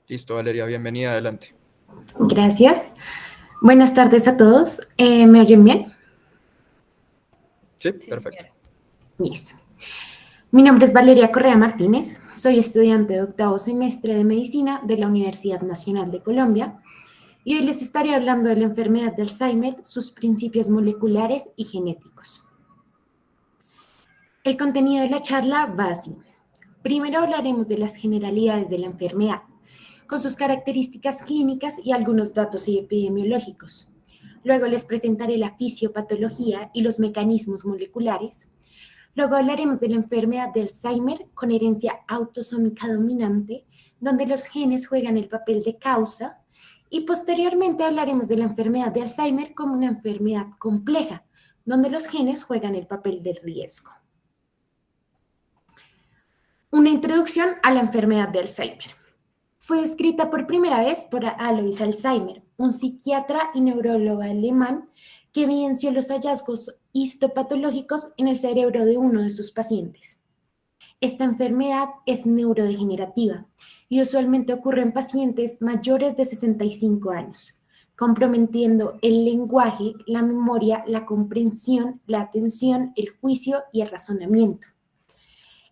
Listo, Valeria, bienvenida, adelante. Gracias. Buenas tardes a todos. ¿Me oyen bien? Sí, Sí, perfecto. señora. Listo. Mi nombre es Valeria Correa Martínez. Soy estudiante de octavo semestre de medicina de la Universidad Nacional de Colombia y hoy les estaré hablando de la enfermedad de Alzheimer, sus principios moleculares y genéticos. El contenido de la charla va así. Primero hablaremos de las generalidades de la enfermedad, con sus características clínicas y algunos datos epidemiológicos. Luego les presentaré la fisiopatología y los mecanismos moleculares. Luego hablaremos de la enfermedad de Alzheimer con herencia autosómica dominante, donde los genes juegan el papel de causa. Y posteriormente hablaremos de la enfermedad de Alzheimer como una enfermedad compleja, donde los genes juegan el papel del riesgo. Una introducción a la enfermedad de Alzheimer. Fue escrita por primera vez por Alois Alzheimer, un psiquiatra y neurólogo alemán que evidenció los hallazgos histopatológicos en el cerebro de uno de sus pacientes. Esta enfermedad es neurodegenerativa y usualmente ocurre en pacientes mayores de 65 años, comprometiendo el lenguaje, la memoria, la comprensión, la atención, el juicio y el razonamiento.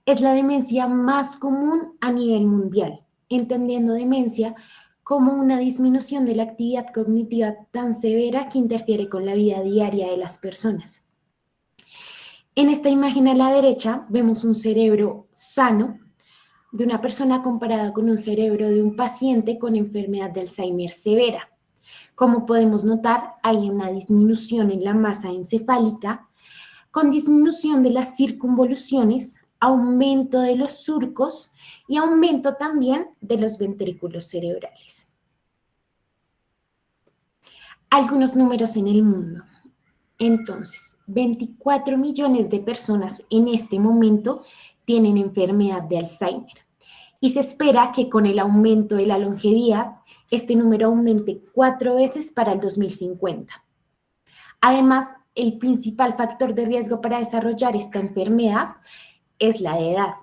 Es la demencia más común a nivel mundial, entendiendo demencia como una disminución de la actividad cognitiva tan severa que interfiere con la vida diaria de las personas. En esta imagen a la derecha vemos un cerebro sano de una persona comparada con un cerebro de un paciente con enfermedad de Alzheimer severa. Como podemos notar, hay una disminución en la masa encefálica, con disminución de las circunvoluciones, aumento de los surcos y aumento también de los ventrículos cerebrales. Algunos números en el mundo. Entonces, 24 millones de personas en este momento tienen enfermedad de Alzheimer y se espera que con el aumento de la longevidad, este número aumente 4 veces para el 2050. Además, el principal factor de riesgo para desarrollar esta enfermedad es la edad.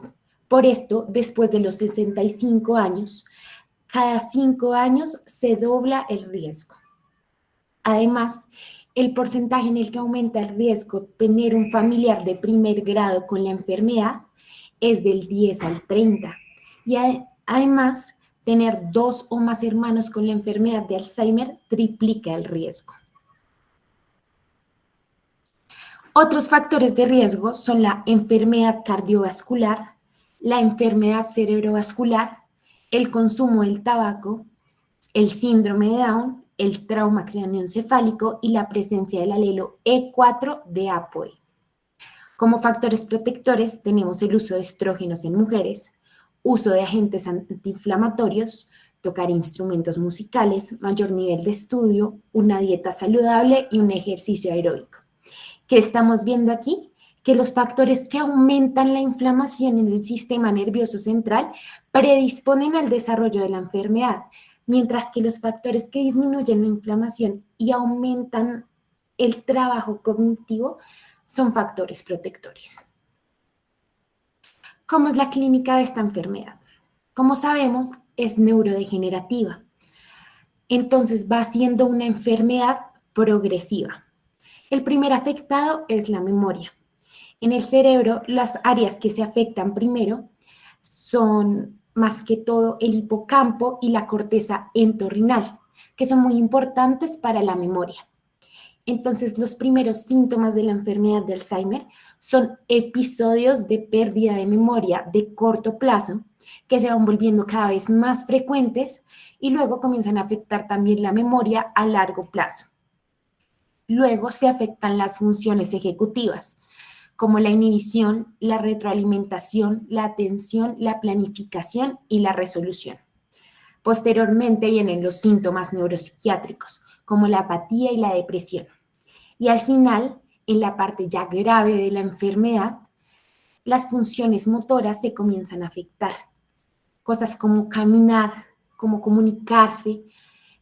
Por esto, después de los 65 años, cada 5 años se dobla el riesgo. Además, el porcentaje en el que aumenta el riesgo tener un familiar de primer grado con la enfermedad es del 10 al 30. Y además, tener 2 o más hermanos con la enfermedad de Alzheimer triplica el riesgo. Otros factores de riesgo son la enfermedad cardiovascular, la enfermedad cerebrovascular, el consumo del tabaco, el síndrome de Down, el trauma craneoencefálico y la presencia del alelo E4 de APOE. Como factores protectores tenemos el uso de estrógenos en mujeres, uso de agentes antiinflamatorios, tocar instrumentos musicales, mayor nivel de estudio, una dieta saludable y un ejercicio aeróbico. ¿Qué estamos viendo aquí? Que los factores que aumentan la inflamación en el sistema nervioso central predisponen al desarrollo de la enfermedad, mientras que los factores que disminuyen la inflamación y aumentan el trabajo cognitivo son factores protectores. ¿Cómo es la clínica de esta enfermedad? Como sabemos, es neurodegenerativa. Entonces va siendo una enfermedad progresiva. El primer afectado es la memoria. En el cerebro, las áreas que se afectan primero son más que todo el hipocampo y la corteza entorrinal, que son muy importantes para la memoria. Entonces, los primeros síntomas de la enfermedad de Alzheimer son episodios de pérdida de memoria de corto plazo que se van volviendo cada vez más frecuentes y luego comienzan a afectar también la memoria a largo plazo. Luego se afectan las funciones ejecutivas, como la inhibición, la retroalimentación, la atención, la planificación y la resolución. Posteriormente vienen los síntomas neuropsiquiátricos, como la apatía y la depresión. Y al final, en la parte ya grave de la enfermedad, las funciones motoras se comienzan a afectar. Cosas como caminar, como comunicarse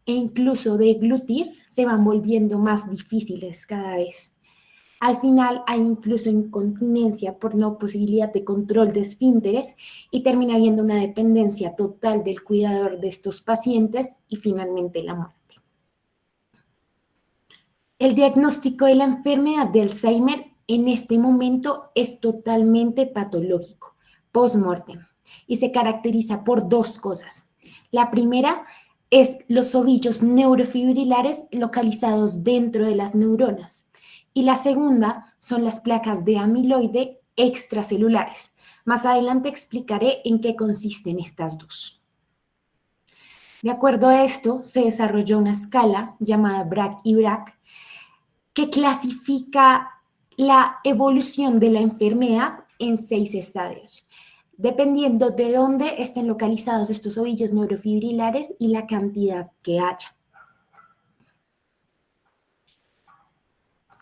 e incluso deglutir se van volviendo más difíciles cada vez. Al final hay incluso incontinencia por no posibilidad de control de esfínteres y termina habiendo una dependencia total del cuidador de estos pacientes y finalmente la muerte. El diagnóstico de la enfermedad de Alzheimer en este momento es totalmente patológico, post-mortem, y se caracteriza por dos cosas. La primera es los ovillos neurofibrilares localizados dentro de las neuronas. Y la segunda son las placas de amiloide extracelulares. Más adelante explicaré en qué consisten estas dos. De acuerdo a esto, se desarrolló una escala llamada BRAC y BRAC que clasifica la evolución de la enfermedad en 6 estadios, dependiendo de dónde estén localizados estos ovillos neurofibrilares y la cantidad que haya.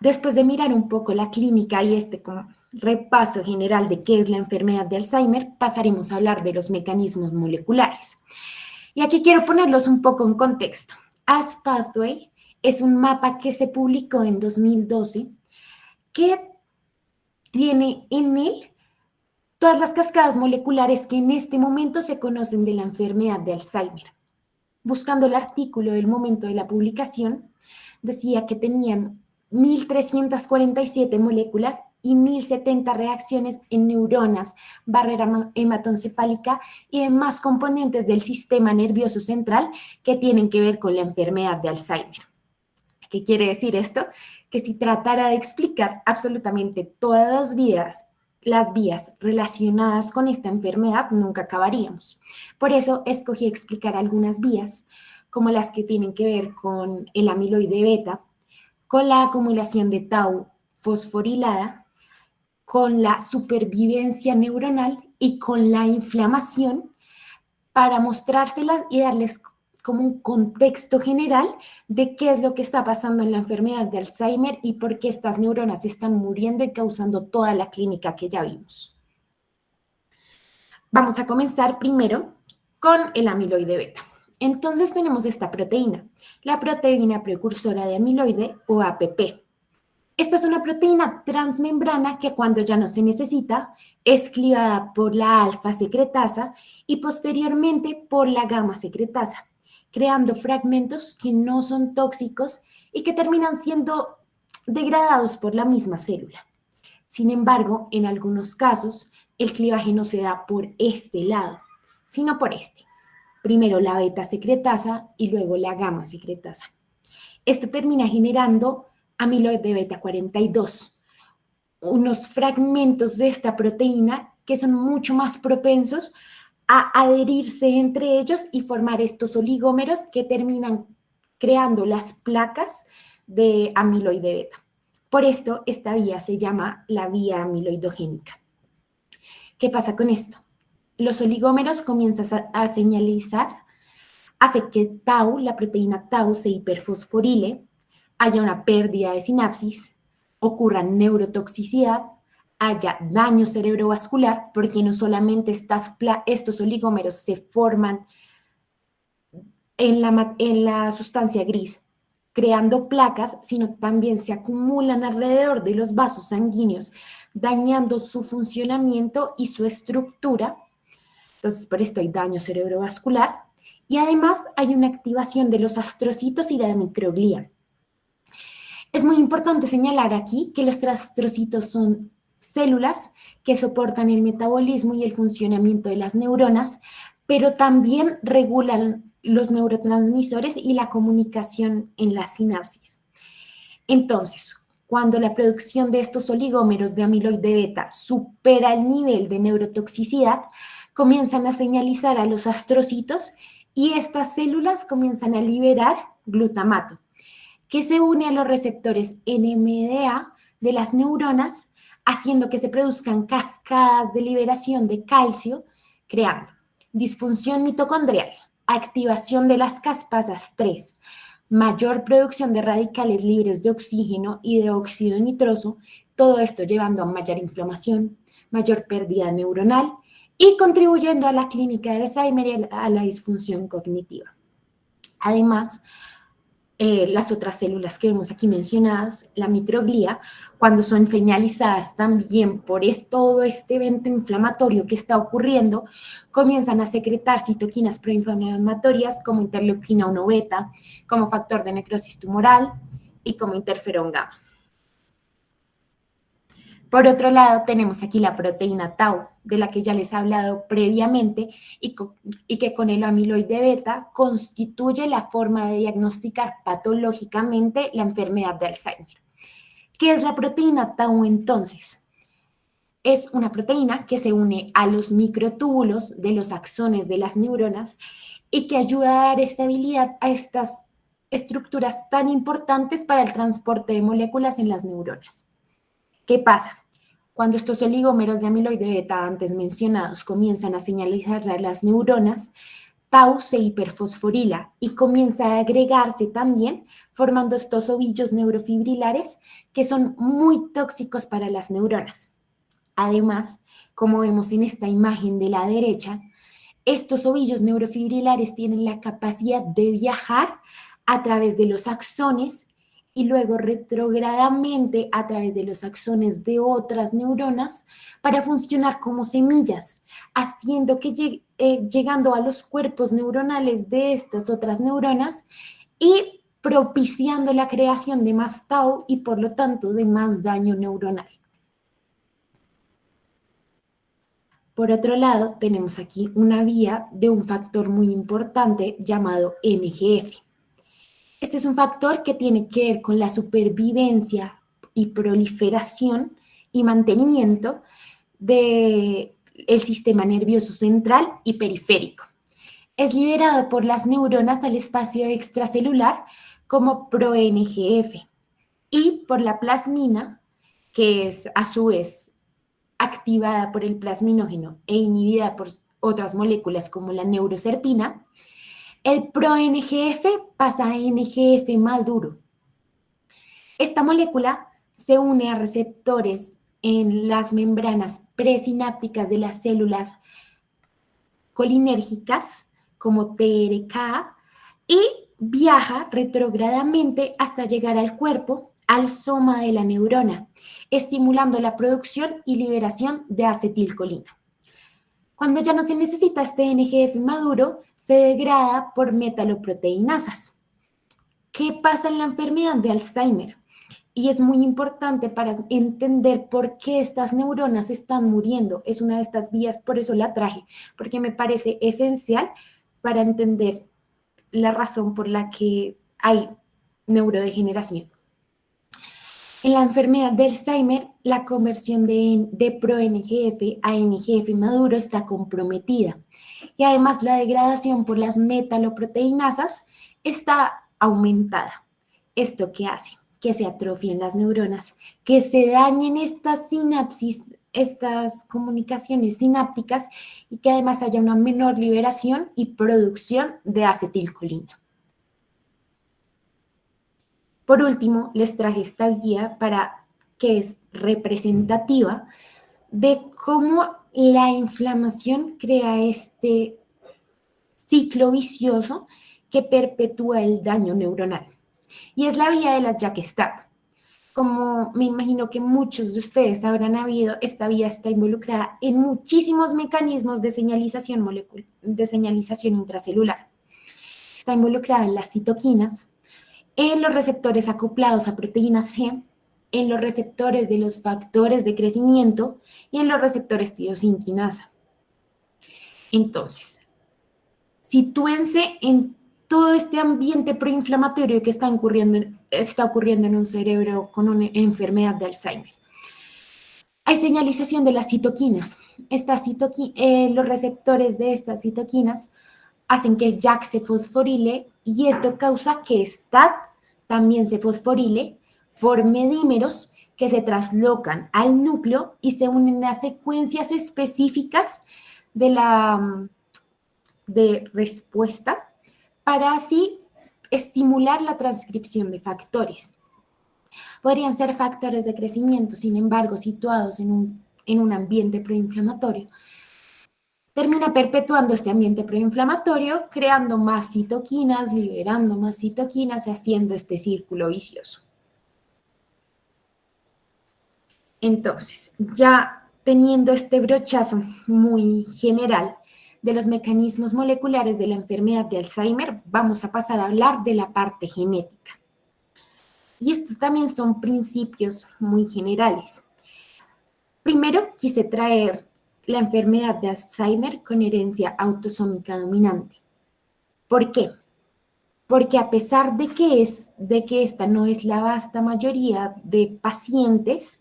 Después de mirar un poco la clínica y como repaso general de qué es la enfermedad de Alzheimer, pasaremos a hablar de los mecanismos moleculares. Y aquí quiero ponerlos un poco en contexto. Als Pathway es un mapa que se publicó en 2012 que tiene en él todas las cascadas moleculares que en este momento se conocen de la enfermedad de Alzheimer. Buscando el artículo del momento de la publicación, decía que tenían 1.347 moléculas y 1.070 reacciones en neuronas, barrera hematoencefálica y demás componentes del sistema nervioso central que tienen que ver con la enfermedad de Alzheimer. ¿Qué quiere decir esto? Que si tratara de explicar absolutamente todas las vías relacionadas con esta enfermedad, nunca acabaríamos. Por eso escogí explicar algunas vías, como las que tienen que ver con el amiloide beta, con la acumulación de tau fosforilada, con la supervivencia neuronal y con la inflamación, para mostrárselas y darles como un contexto general de qué es lo que está pasando en la enfermedad de Alzheimer y por qué estas neuronas están muriendo y causando toda la clínica que ya vimos. Vamos a comenzar primero con el amiloide beta. Entonces tenemos esta proteína, la proteína precursora de amiloide o APP. Esta es una proteína transmembrana que cuando ya no se necesita es clivada por la alfa secretasa y posteriormente por la gamma secretasa, creando fragmentos que no son tóxicos y que terminan siendo degradados por la misma célula. Sin embargo, en algunos casos, el clivaje no se da por este lado, sino por este. Primero la beta secretasa y luego la gamma secretasa. Esto termina generando amiloide beta 42, unos fragmentos de esta proteína que son mucho más propensos a adherirse entre ellos y formar estos oligómeros que terminan creando las placas de amiloide beta. Por esto, esta vía se llama la vía amiloidogénica. ¿Qué pasa con esto? Los oligómeros comienzan a señalizar, hace que tau, la proteína tau, se hiperfosforile, haya una pérdida de sinapsis, ocurra neurotoxicidad, haya daño cerebrovascular, porque no solamente estos oligómeros se forman en la sustancia gris, creando placas, sino también se acumulan alrededor de los vasos sanguíneos, dañando su funcionamiento y su estructura. Entonces, por esto hay daño cerebrovascular. Y además hay una activación de los astrocitos y de la microglía. Es muy importante señalar aquí que los astrocitos son células que soportan el metabolismo y el funcionamiento de las neuronas, pero también regulan los neurotransmisores y la comunicación en la sinapsis. Entonces, cuando la producción de estos oligómeros de amiloide beta supera el nivel de neurotoxicidad, comienzan a señalizar a los astrocitos y estas células comienzan a liberar glutamato, que se une a los receptores NMDA de las neuronas, haciendo que se produzcan cascadas de liberación de calcio, creando disfunción mitocondrial, activación de las caspasas 3, mayor producción de radicales libres de oxígeno y de óxido nitroso, todo esto llevando a mayor inflamación, mayor pérdida neuronal y contribuyendo a la clínica de Alzheimer y a la disfunción cognitiva. Además, las otras células que vemos aquí mencionadas, la microglía, cuando son señalizadas también por todo este evento inflamatorio que está ocurriendo, comienzan a secretar citoquinas proinflamatorias como interleuquina 1 beta, como factor de necrosis tumoral y como interferón gamma. Por otro lado, tenemos aquí la proteína tau, de la que ya les he hablado previamente y que con el amiloide beta constituye la forma de diagnosticar patológicamente la enfermedad de Alzheimer. ¿Qué es la proteína tau entonces? Es una proteína que se une a los microtúbulos de los axones de las neuronas y que ayuda a dar estabilidad a estas estructuras tan importantes para el transporte de moléculas en las neuronas. ¿Qué pasa? Cuando estos oligómeros de amiloide beta antes mencionados comienzan a señalizar a las neuronas, tau se hiperfosforila y comienza a agregarse también, formando estos ovillos neurofibrilares que son muy tóxicos para las neuronas. Además, como vemos en esta imagen de la derecha, estos ovillos neurofibrilares tienen la capacidad de viajar a través de los axones y luego retrogradamente a través de los axones de otras neuronas para funcionar como semillas, haciendo que llegando a los cuerpos neuronales de estas otras neuronas y propiciando la creación de más tau y por lo tanto de más daño neuronal. Por otro lado, tenemos aquí una vía de un factor muy importante llamado NGF. Este es un factor que tiene que ver con la supervivencia y proliferación y mantenimiento del sistema nervioso central y periférico. Es liberado por las neuronas al espacio extracelular como pro-NGF y por la plasmina, que es a su vez activada por el plasminógeno e inhibida por otras moléculas como la neuroserpina. El pro-NGF pasa a NGF maduro. Esta molécula se une a receptores en las membranas presinápticas de las células colinérgicas como TRK y viaja retrogradamente hasta llegar al cuerpo, al soma de la neurona, estimulando la producción y liberación de acetilcolina. Cuando ya no se necesita este NGF maduro, se degrada por metaloproteinasas. ¿Qué pasa en la enfermedad de Alzheimer? Y es muy importante para entender por qué estas neuronas están muriendo. Es una de estas vías, por eso la traje, porque me parece esencial para entender la razón por la que hay neurodegeneración. En la enfermedad de Alzheimer, la conversión de pro-NGF a NGF maduro está comprometida y además la degradación por las metaloproteinasas está aumentada. ¿Esto qué hace? Que se atrofien las neuronas, que se dañen estas sinapsis, estas comunicaciones sinápticas y que además haya una menor liberación y producción de acetilcolina. Por último, les traje esta guía que es representativa de cómo la inflamación crea este ciclo vicioso que perpetúa el daño neuronal. Y es la vía de las Jack-Stat. Como me imagino que muchos de ustedes habrán habido, esta vía está involucrada en muchísimos mecanismos de señalización intracelular. Está involucrada en las citoquinas, en los receptores acoplados a proteína C, en los receptores de los factores de crecimiento y en los receptores tirosinquinasa. Entonces, sitúense en todo este ambiente proinflamatorio que está ocurriendo en un cerebro con una enfermedad de Alzheimer. Hay señalización de las citoquinas. Los receptores de estas citoquinas hacen que JAK se fosforile y esto causa que STAT también se fosforile, forme dímeros que se traslocan al núcleo y se unen a secuencias específicas de respuesta para así estimular la transcripción de factores. Podrían ser factores de crecimiento, sin embargo, situados en un ambiente proinflamatorio. termina perpetuando este ambiente proinflamatorio, creando más citoquinas, liberando más citoquinas y haciendo este círculo vicioso. Entonces, ya teniendo este brochazo muy general de los mecanismos moleculares de la enfermedad de Alzheimer, vamos a pasar a hablar de la parte genética. Y estos también son principios muy generales. Primero, quise traer la enfermedad de Alzheimer con herencia autosómica dominante. ¿Por qué? Porque a pesar de que esta no es la vasta mayoría de pacientes,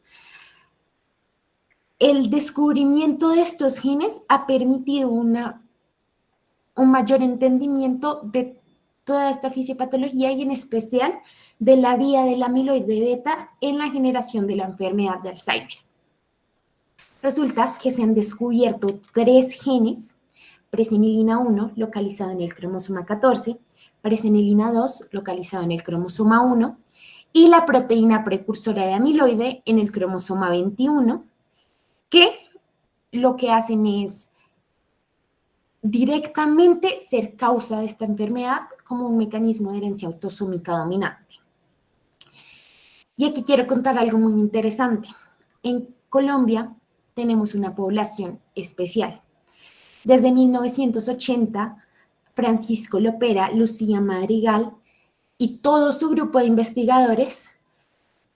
el descubrimiento de estos genes ha permitido un mayor entendimiento de toda esta fisiopatología y en especial de la vía del amiloide beta en la generación de la enfermedad de Alzheimer. Resulta que se han descubierto 3 genes: presenilina 1, localizado en el cromosoma 14, presenilina 2, localizado en el cromosoma 1, y la proteína precursora de amiloide en el cromosoma 21, que lo que hacen es directamente ser causa de esta enfermedad como un mecanismo de herencia autosómica dominante. Y aquí quiero contar algo muy interesante. En Colombia tenemos una población especial. Desde 1980, Francisco Lopera, Lucía Madrigal y todo su grupo de investigadores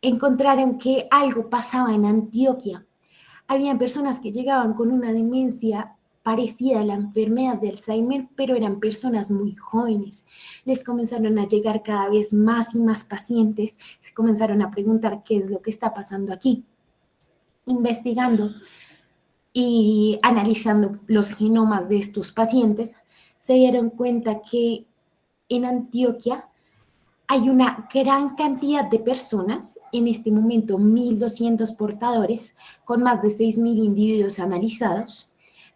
encontraron que algo pasaba en Antioquia. Habían personas que llegaban con una demencia parecida a la enfermedad de Alzheimer, pero eran personas muy jóvenes. Les comenzaron a llegar cada vez más y más pacientes, se comenzaron a preguntar qué es lo que está pasando aquí. Investigando y analizando los genomas de estos pacientes, se dieron cuenta que en Antioquia hay una gran cantidad de personas, en este momento 1.200 portadores, con más de 6.000 individuos analizados,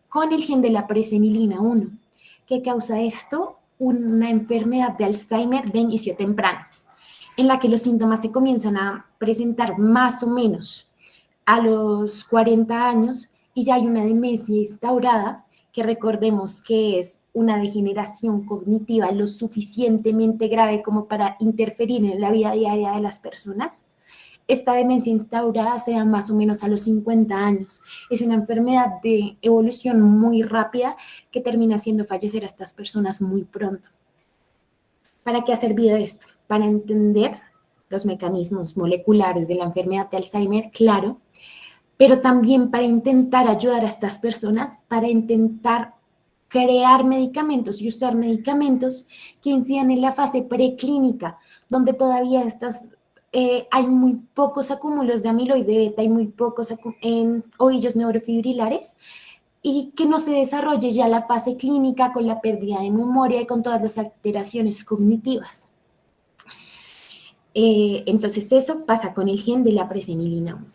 con el gen de la presenilina 1, que causa esto una enfermedad de Alzheimer de inicio temprano, en la que los síntomas se comienzan a presentar más o menos a los 40 años y ya hay una demencia instaurada, que recordemos que es una degeneración cognitiva lo suficientemente grave como para interferir en la vida diaria de las personas. Esta demencia instaurada se da más o menos a los 50 años. Es una enfermedad de evolución muy rápida que termina haciendo fallecer a estas personas muy pronto. ¿Para qué ha servido esto? Para entender los mecanismos moleculares de la enfermedad de Alzheimer, claro, pero también para intentar ayudar a estas personas, para intentar crear medicamentos y usar medicamentos que incidan en la fase preclínica, donde todavía hay muy pocos acúmulos de amiloide beta y muy pocos ovillos neurofibrilares, y que no se desarrolle ya la fase clínica con la pérdida de memoria y con todas las alteraciones cognitivas. Entonces eso pasa con el gen de la presenilina 1.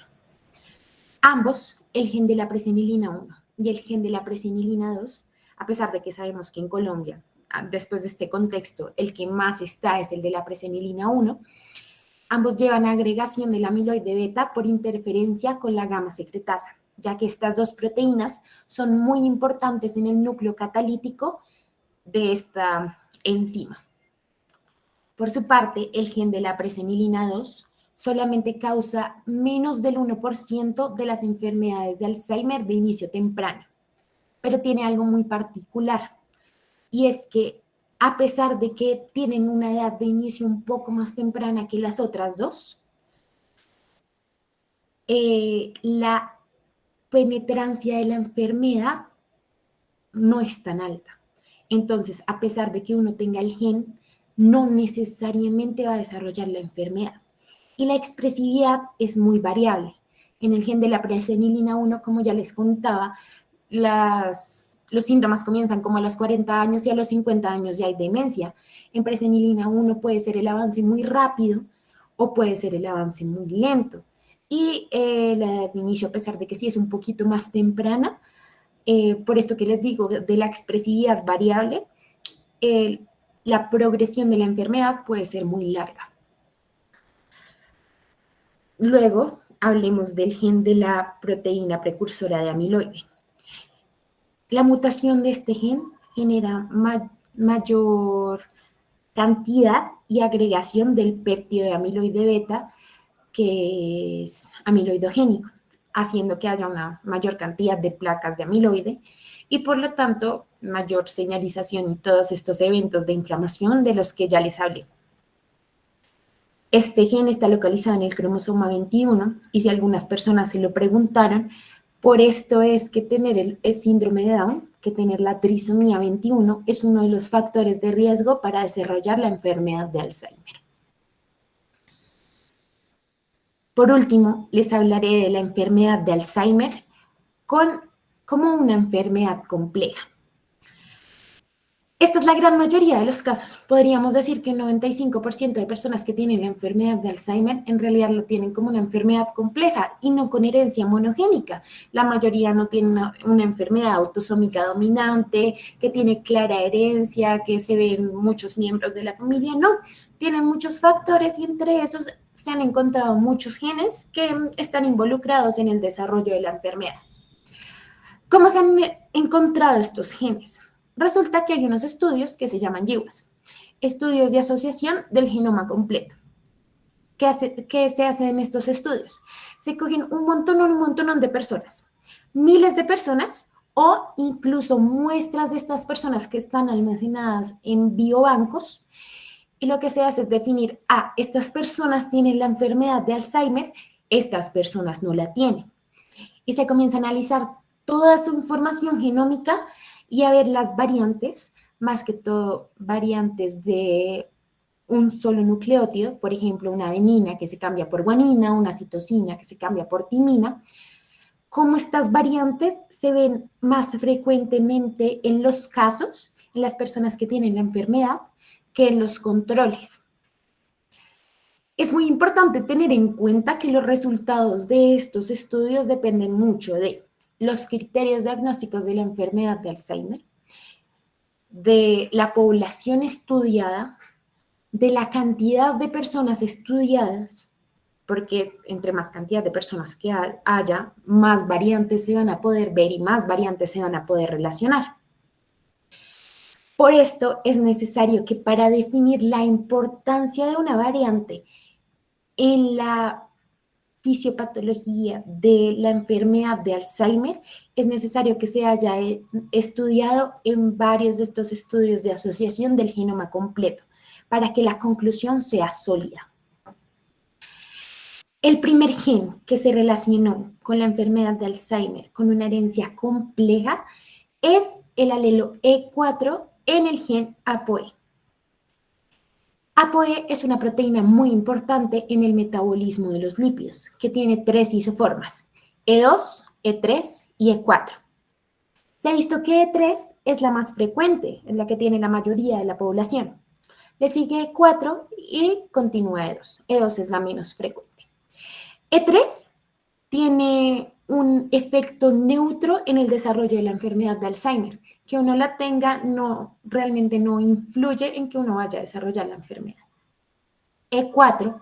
Ambos, el gen de la presenilina 1 y el gen de la presenilina 2, a pesar de que sabemos que en Colombia, después de este contexto, el que más está es el de la presenilina 1, ambos llevan agregación del amiloide beta por interferencia con la gamma secretasa, ya que estas dos proteínas son muy importantes en el núcleo catalítico de esta enzima. Por su parte, el gen de la presenilina 2 solamente causa menos del 1% de las enfermedades de Alzheimer de inicio temprano, pero tiene algo muy particular, y es que a pesar de que tienen una edad de inicio un poco más temprana que las otras dos, la penetrancia de la enfermedad no es tan alta. Entonces, a pesar de que uno tenga el gen, no necesariamente va a desarrollar la enfermedad. Y la expresividad es muy variable. En el gen de la presenilina 1, como ya les contaba, los síntomas comienzan como a los 40 años y a los 50 años ya hay demencia. En presenilina 1 puede ser el avance muy rápido o puede ser el avance muy lento. Y la edad de inicio, a pesar de que sí es un poquito más temprana, por esto que les digo de la expresividad variable, la progresión de la enfermedad puede ser muy larga. Luego, hablemos del gen de la proteína precursora de amiloide. La mutación de este gen genera mayor cantidad y agregación del péptido de amiloide beta, que es amiloidogénico, haciendo que haya una mayor cantidad de placas de amiloide y por lo tanto mayor señalización y todos estos eventos de inflamación de los que ya les hablé. Este gen está localizado en el cromosoma 21 y si algunas personas se lo preguntaron, por esto es que tener el síndrome de Down, que tener la trisomía 21 es uno de los factores de riesgo para desarrollar la enfermedad de Alzheimer. Por último, les hablaré de la enfermedad de Alzheimer como una enfermedad compleja. Esta es la gran mayoría de los casos. Podríamos decir que un 95% de personas que tienen la enfermedad de Alzheimer en realidad la tienen como una enfermedad compleja y no con herencia monogénica. La mayoría no tiene una enfermedad autosómica dominante, que tiene clara herencia, que se ven muchos miembros de la familia. No, tienen muchos factores y entre esos se han encontrado muchos genes que están involucrados en el desarrollo de la enfermedad. ¿Cómo se han encontrado estos genes? Resulta que hay unos estudios que se llaman GWAS, estudios de asociación del genoma completo. ¿Qué se hace en estos estudios? Se cogen un montón de personas, miles de personas o incluso muestras de estas personas que están almacenadas en biobancos y lo que se hace es definir, estas personas tienen la enfermedad de Alzheimer, estas personas no la tienen. Y se comienza a analizar toda su información genómica y a ver las variantes, más que todo variantes de un solo nucleótido, por ejemplo, una adenina que se cambia por guanina, una citosina que se cambia por timina, cómo estas variantes se ven más frecuentemente en los casos, en las personas que tienen la enfermedad, que en los controles. Es muy importante tener en cuenta que los resultados de estos estudios dependen mucho de los criterios diagnósticos de la enfermedad de Alzheimer, de la población estudiada, de la cantidad de personas estudiadas, porque entre más cantidad de personas que haya, más variantes se van a poder ver y más variantes se van a poder relacionar. Por esto es necesario que para definir la importancia de una variante en la fisiopatología de la enfermedad de Alzheimer, es necesario que se haya estudiado en varios de estos estudios de asociación del genoma completo para que la conclusión sea sólida. El primer gen que se relacionó con la enfermedad de Alzheimer con una herencia compleja es el alelo E4 en el gen ApoE. ApoE es una proteína muy importante en el metabolismo de los lípidos, que tiene 3 isoformas, E2, E3 y E4. Se ha visto que E3 es la más frecuente, es la que tiene la mayoría de la población. Le sigue E4 y continúa E2. E2 es la menos frecuente. E3 tiene un efecto neutro en el desarrollo de la enfermedad de Alzheimer. Que uno la tenga realmente no influye en que uno vaya a desarrollar la enfermedad. E4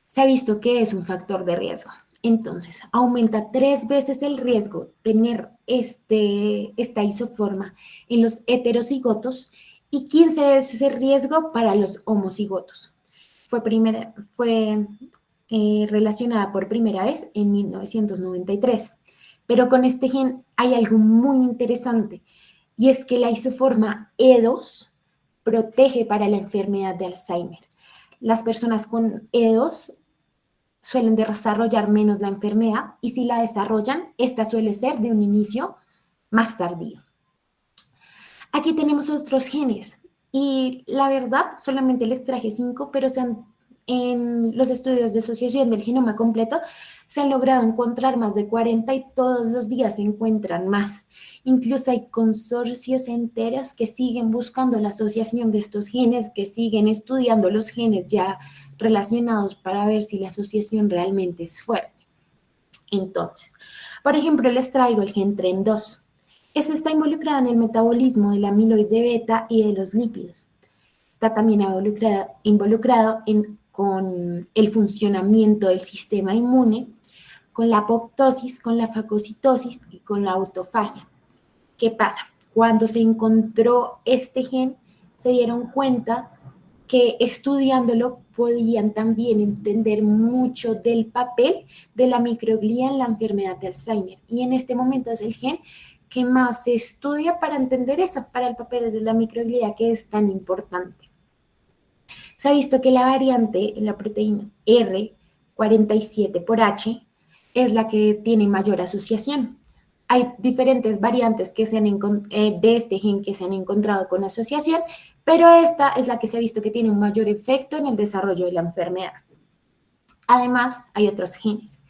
se ha visto que es un factor de riesgo. Entonces, aumenta 3 veces el riesgo tener esta isoforma en los heterocigotos y 15 veces el riesgo para los homocigotos. Fue relacionada por primera vez en 1993. Pero con este gen hay algo muy interesante y es que la isoforma E2 protege para la enfermedad de Alzheimer. Las personas con E2 suelen desarrollar menos la enfermedad y si la desarrollan, esta suele ser de un inicio más tardío. Aquí tenemos otros genes y la verdad solamente les traje 5, pero en los estudios de asociación del genoma completo se han logrado encontrar más de 40 y todos los días se encuentran más. Incluso hay consorcios enteros que siguen buscando la asociación de estos genes, que siguen estudiando los genes ya relacionados para ver si la asociación realmente es fuerte. Entonces, por ejemplo, les traigo el gen TREM2. Ese está involucrado en el metabolismo del amiloide beta y de los lípidos. Está también involucrado con el funcionamiento del sistema inmune, con la apoptosis, con la fagocitosis y con la autofagia. ¿Qué pasa? Cuando se encontró este gen, se dieron cuenta que estudiándolo podían también entender mucho del papel de la microglía en la enfermedad de Alzheimer. Y en este momento es el gen que más se estudia para entender eso, para el papel de la microglía que es tan importante. Se ha visto que la variante en la proteína R47 por H es la que tiene mayor asociación. Hay diferentes variantes que de este gen que se han encontrado con asociación, pero esta es la que se ha visto que tiene un mayor efecto en el desarrollo de la enfermedad. Además, hay otros genes,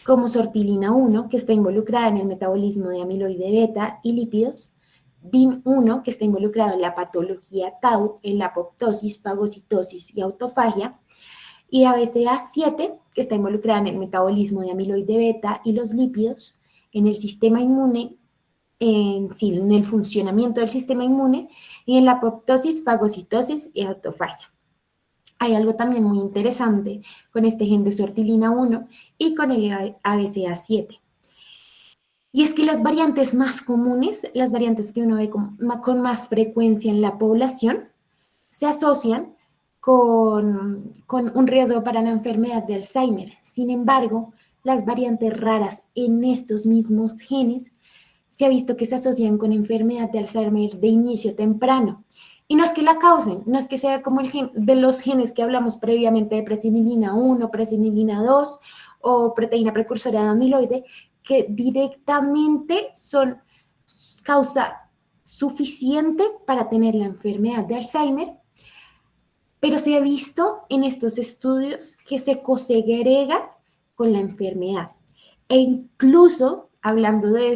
como sortilina 1, que está involucrada en el metabolismo de amiloide beta y lípidos, BIN1, que está involucrado en la patología tau, en la apoptosis, fagocitosis y autofagia, y ABCA7, que está involucrada en el metabolismo de amiloide beta y los lípidos, en el sistema inmune, en el funcionamiento del sistema inmune, y en la apoptosis, fagocitosis y autofagia. Hay algo también muy interesante con este gen de sortilina 1 y con el ABCA7. Y es que las variantes más comunes, las variantes que uno ve con más frecuencia en la población, se asocian con un riesgo para la enfermedad de Alzheimer. Sin embargo, las variantes raras en estos mismos genes se ha visto que se asocian con enfermedad de Alzheimer de inicio temprano. Y no es que la causen, no es que sea como el gen de los genes que hablamos previamente de presenilina 1, presenilina 2 o proteína precursora de amiloide, que directamente son causa suficiente para tener la enfermedad de Alzheimer, pero se ha visto en estos estudios que se cosegregan con la enfermedad. E incluso, hablando de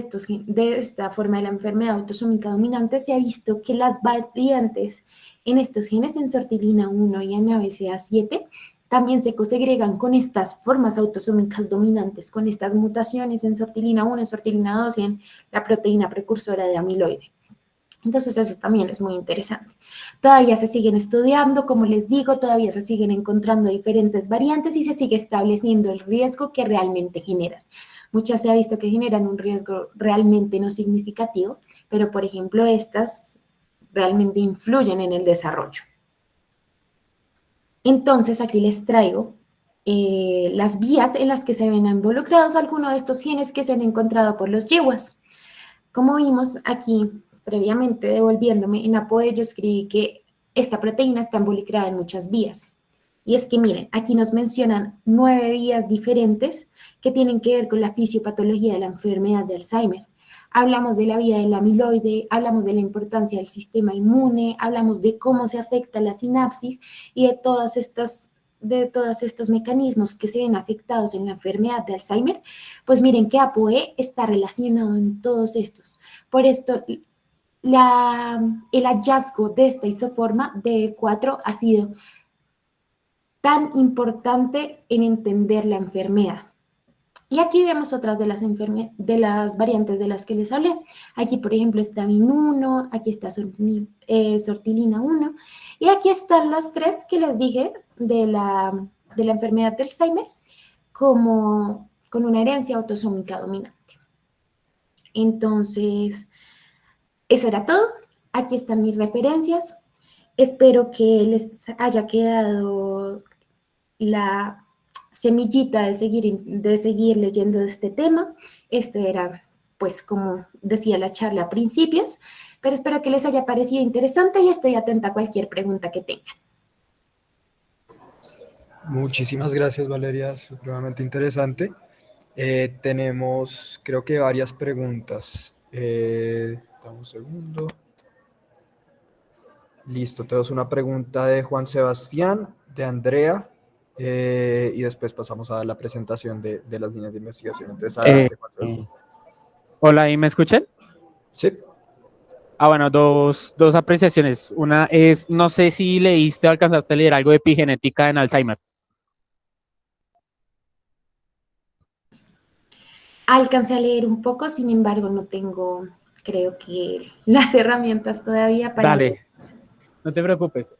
esta forma de la enfermedad autosómica dominante, se ha visto que las variantes en estos genes, en sortilina 1 y en ABCA7, también se cosegregan con estas formas autosómicas dominantes, con estas mutaciones en sortilina 1, en sortilina 2 y en la proteína precursora de amiloide. Entonces eso también es muy interesante. Todavía se siguen estudiando, como les digo, todavía se siguen encontrando diferentes variantes y se sigue estableciendo el riesgo que realmente generan. Muchas se ha visto que generan un riesgo realmente no significativo, pero por ejemplo estas realmente influyen en el desarrollo. Entonces aquí les traigo las vías en las que se ven involucrados algunos de estos genes que se han encontrado por los yeguas. Como vimos aquí previamente, devolviéndome, en ApoE yo escribí que esta proteína está involucrada en muchas vías. Y es que miren, aquí nos mencionan 9 vías diferentes que tienen que ver con la fisiopatología de la enfermedad de Alzheimer. Hablamos de la vía del amiloide, hablamos de la importancia del sistema inmune, hablamos de cómo se afecta la sinapsis y de todos estos mecanismos que se ven afectados en la enfermedad de Alzheimer. Pues miren que ApoE está relacionado en todos estos. Por esto, el hallazgo de esta isoforma D4 ha sido tan importante en entender la enfermedad. Y aquí vemos otras de las variantes de las que les hablé. Aquí, por ejemplo, está BIN1, aquí está sortilina 1, y aquí están las tres que les dije de la enfermedad de Alzheimer, como con una herencia autosómica dominante. Entonces, eso era todo. Aquí están mis referencias. Espero que les haya quedado la semillita de seguir leyendo este tema. Esto era, pues, como decía la charla a principios, pero espero que les haya parecido interesante y estoy atenta a cualquier pregunta que tengan. Muchísimas gracias, Valeria, supremamente interesante. Tenemos, creo que varias preguntas. Dame un segundo. Listo, tenemos una pregunta de Juan Sebastián, de Andrea, y después pasamos a la presentación de las líneas de investigación. Entonces, adelante, Juan Sebastián. Hola, ¿y me escuchan? Sí. Bueno, dos apreciaciones. Una es, no sé si leíste o alcanzaste a leer algo de epigenética en Alzheimer. Alcancé a leer un poco, sin embargo, no tengo, creo que, las herramientas todavía para... Dale, no te preocupes.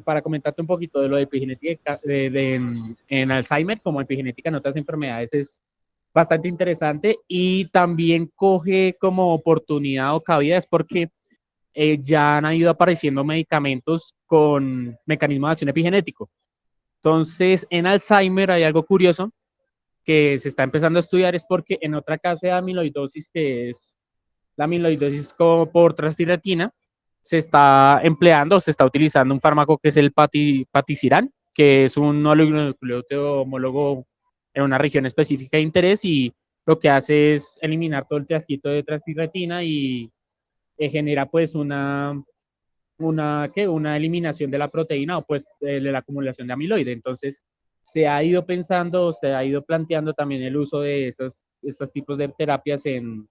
Para comentarte un poquito de lo de epigenética en Alzheimer, como epigenética en otras enfermedades, es bastante interesante y también coge como oportunidad o cabida es porque ya han ido apareciendo medicamentos con mecanismos de acción epigenético. Entonces, en Alzheimer hay algo curioso que se está empezando a estudiar, es porque en otra clase de amiloidosis, que es la amiloidosis como por transtiratina, se está empleando, se está utilizando un fármaco que es el patisiran, que es un oligonucleótido homólogo en una región específica de interés y lo que hace es eliminar todo el trasquito de transtiratina y genera pues una eliminación de la proteína o pues de la acumulación de amiloide. Entonces, se ha ido pensando, se ha ido planteando también el uso de estos tipos de terapias en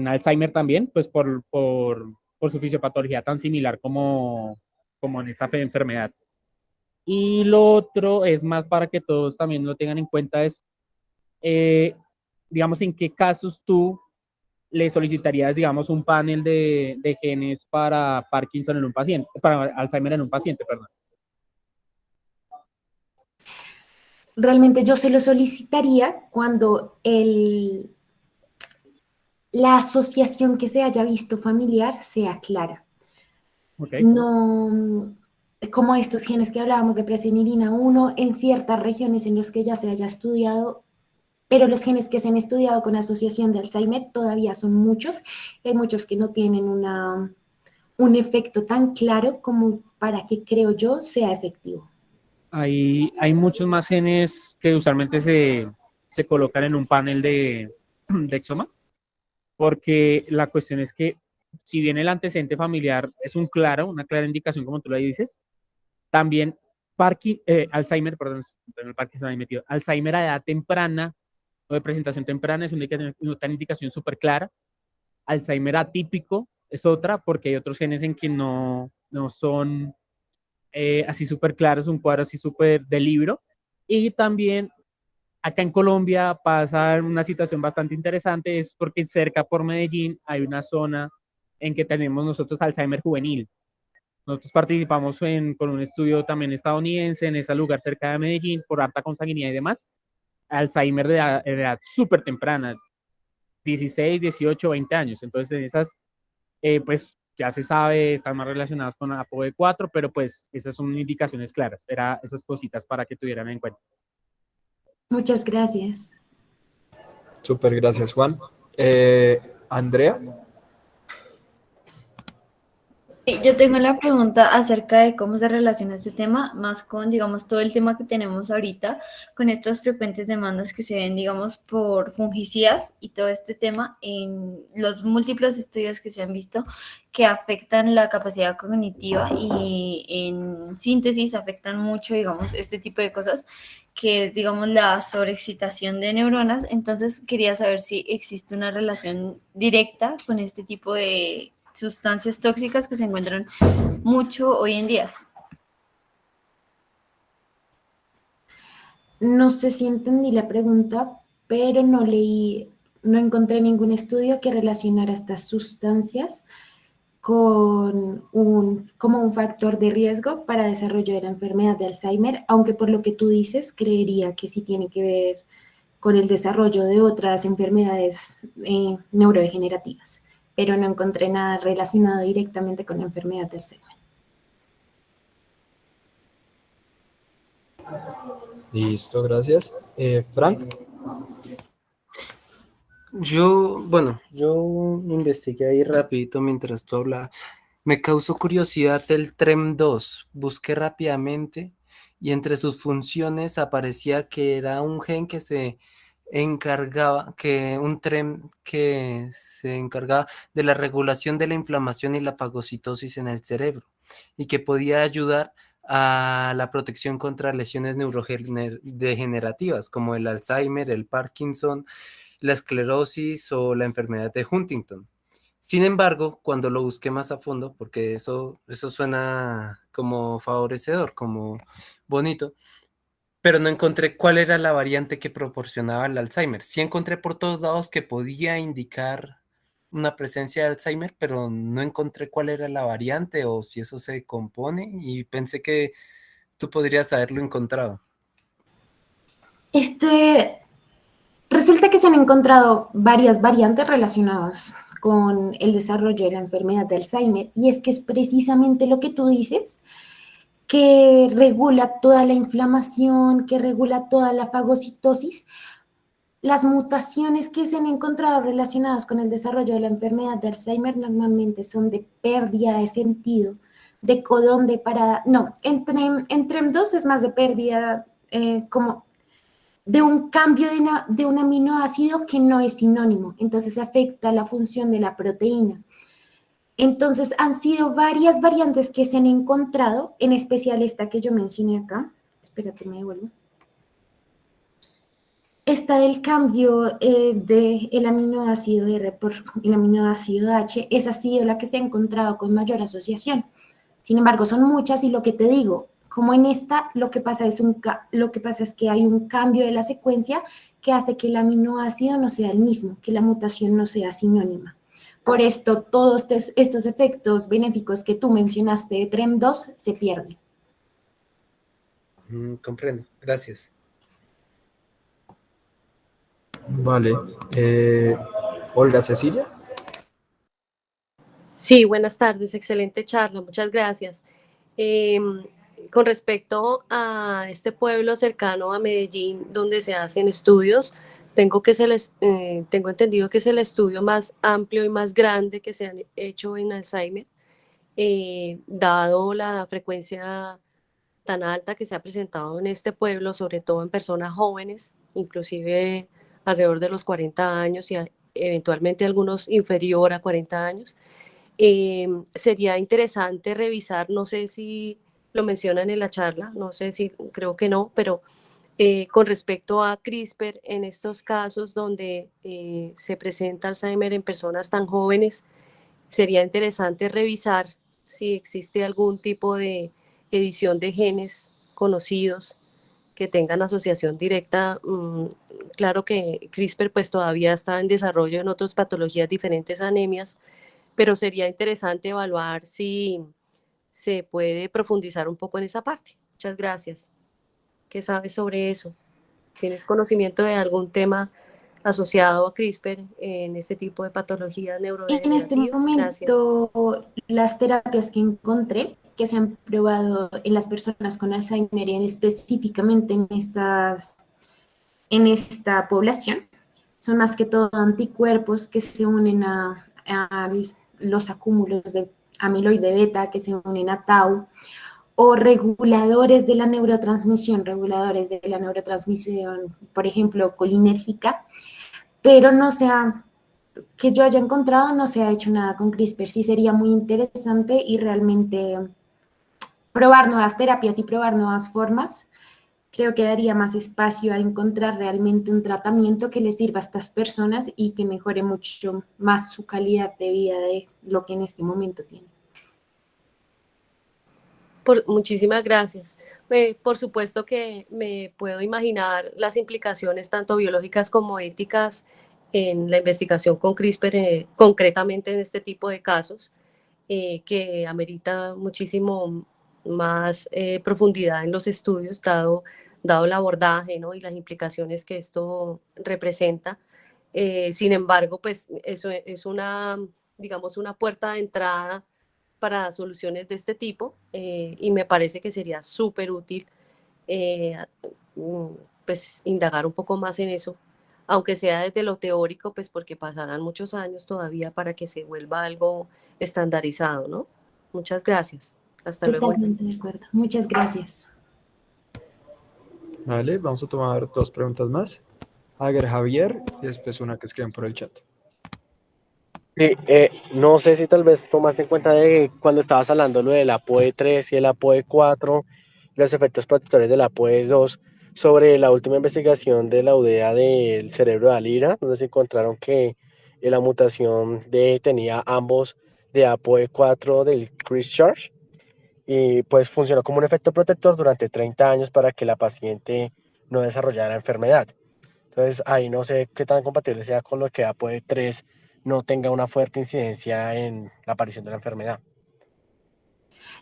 Alzheimer también, pues por su fisiopatología tan similar como en esta enfermedad. Y lo otro es más para que todos también lo tengan en cuenta es, eh, digamos, en qué casos tú le solicitarías, digamos, un panel de genes para Parkinson en un paciente, para Alzheimer en un paciente, perdón. Realmente yo se lo solicitaría cuando la asociación que se haya visto familiar sea clara. Okay. No, como estos genes que hablábamos de presenilina 1, en ciertas regiones en las que ya se haya estudiado, pero los genes que se han estudiado con asociación de Alzheimer todavía son muchos. Hay muchos que no tienen un efecto tan claro como para que, creo yo, sea efectivo. Hay muchos más genes que usualmente se colocan en un panel de exoma, porque la cuestión es que si bien el antecedente familiar es una clara indicación, como tú lo dices, también Alzheimer, perdón, el Parkinson ahí metido, Alzheimer a edad temprana o de presentación temprana es una indicación súper clara. Alzheimer atípico es otra, porque hay otros genes en que no son así súper claros, un cuadro así súper de libro. Y también acá en Colombia pasa una situación bastante interesante, es porque cerca por Medellín hay una zona en que tenemos nosotros Alzheimer juvenil. Nosotros participamos con un estudio también estadounidense en ese lugar cerca de Medellín por alta consanguinidad y demás. Alzheimer de edad súper temprana, 16, 18, 20 años. Entonces, en esas, pues ya se sabe, están más relacionadas con APOE4, pero pues esas son indicaciones claras. Era esas cositas para que tuvieran en cuenta. Muchas gracias. Súper, gracias, Juan. Andrea. Sí, yo tengo la pregunta acerca de cómo se relaciona este tema más con, digamos, todo el tema que tenemos ahorita, con estas frecuentes demandas que se ven, digamos, por fungicidas y todo este tema en los múltiples estudios que se han visto que afectan la capacidad cognitiva y en síntesis afectan mucho, digamos, este tipo de cosas, que es, digamos, la sobreexcitación de neuronas. Entonces, quería saber si existe una relación directa con este tipo de sustancias tóxicas que se encuentran mucho hoy en día. No sé si entendí la pregunta, pero no encontré ningún estudio que relacionara estas sustancias como un factor de riesgo para desarrollo de la enfermedad de Alzheimer, aunque por lo que tú dices, creería que sí tiene que ver con el desarrollo de otras enfermedades neurodegenerativas, pero no encontré nada relacionado directamente con la enfermedad de Alzheimer. Listo, gracias. Frank. Yo investigué ahí rapidito mientras tú hablabas. Me causó curiosidad el TREM2. Busqué rápidamente y entre sus funciones aparecía que era un gen que se encargaba, un TREM que se encargaba de la regulación de la inflamación y la fagocitosis en el cerebro y que podía ayudar a la protección contra lesiones neurodegenerativas como el Alzheimer, el Parkinson, la esclerosis o la enfermedad de Huntington. Sin embargo, cuando lo busqué más a fondo, porque eso suena como favorecedor, como bonito, pero no encontré cuál era la variante que proporcionaba el Alzheimer. Sí encontré por todos lados que podía indicar una presencia de Alzheimer, pero no encontré cuál era la variante o si eso se compone y pensé que tú podrías haberlo encontrado. Resulta que se han encontrado varias variantes relacionadas con el desarrollo de la enfermedad de Alzheimer y es que es precisamente lo que tú dices, que regula toda la inflamación, que regula toda la fagocitosis. Las mutaciones que se han encontrado relacionadas con el desarrollo de la enfermedad de Alzheimer normalmente son de pérdida de sentido, de codón de parada, no, en TREM2 es más de pérdida, como de un cambio de un aminoácido que no es sinónimo, entonces afecta la función de la proteína. Entonces han sido varias variantes que se han encontrado, en especial esta que yo mencioné acá. Espérate, me devuelvo. Esta del cambio del aminoácido R por el aminoácido H, esa ha sido la que se ha encontrado con mayor asociación. Sin embargo, son muchas y lo que te digo, como en esta, lo que pasa es que hay un cambio de la secuencia que hace que el aminoácido no sea el mismo, que la mutación no sea sinónima. Por esto, todos estos efectos benéficos que tú mencionaste de TREM2 se pierden. Comprendo, gracias. Vale. Olga Cecilia. Sí, buenas tardes, excelente charla, muchas gracias. Con respecto a este pueblo cercano a Medellín donde se hacen estudios, tengo entendido que es el estudio más amplio y más grande que se han hecho en Alzheimer, dado la frecuencia tan alta que se ha presentado en este pueblo, sobre todo en personas jóvenes, inclusive alrededor de los 40 años y eventualmente algunos inferior a 40 años. Sería interesante revisar, no sé si lo mencionan en la charla, no sé si, creo que no, pero con respecto a CRISPR en estos casos donde se presenta Alzheimer en personas tan jóvenes, sería interesante revisar si existe algún tipo de edición de genes conocidos que tengan asociación directa. Claro que CRISPR pues todavía está en desarrollo en otras patologías diferentes, anemias, pero sería interesante evaluar si se puede profundizar un poco en esa parte. Muchas gracias. ¿Qué sabes sobre eso? ¿Tienes conocimiento de algún tema asociado a CRISPR en este tipo de patologías En este neurodegenerativas? Gracias. momento, las terapias que encontré, que se han probado en las personas con Alzheimer y específicamente en esta población, son más que todo anticuerpos que se unen a los acúmulos de amiloide beta, que se unen a tau, o reguladores de la neurotransmisión, por ejemplo, colinérgica, pero no se ha, que yo haya encontrado, no se ha hecho nada con CRISPR. Sí sería muy interesante y realmente probar nuevas terapias y probar nuevas formas. Creo que daría más espacio a encontrar realmente un tratamiento que les sirva a estas personas y que mejore mucho más su calidad de vida de lo que en este momento tienen. Muchísimas gracias. Por supuesto que me puedo imaginar las implicaciones tanto biológicas como éticas en la investigación con CRISPR, concretamente en este tipo de casos, que amerita muchísimo más profundidad en los estudios, dado el abordaje, ¿no? Y las implicaciones que esto representa. Sin embargo, pues eso es digamos, una puerta de entrada para soluciones de este tipo, y me parece que sería súper útil eh, pues indagar un poco más en eso, aunque sea desde lo teórico, pues porque pasarán muchos años todavía para que se vuelva algo estandarizado, ¿no? Muchas gracias. Hasta luego. Totalmente de acuerdo. Muchas gracias. Vale, vamos a tomar dos preguntas más. Ager Javier y después una que escriban por el chat. Sí, no sé si tal vez tomaste en cuenta de cuando estabas hablando lo del APOE3 y el APOE4, los efectos protectores del APOE2, sobre la última investigación de la UDEA del cerebro de Alira, donde se encontraron que la mutación tenía ambos de APOE4 del Christchurch y pues funcionó como un efecto protector durante 30 años para que la paciente no desarrollara enfermedad. Entonces ahí no sé qué tan compatible sea con lo que APOE3 no tenga una fuerte incidencia en la aparición de la enfermedad.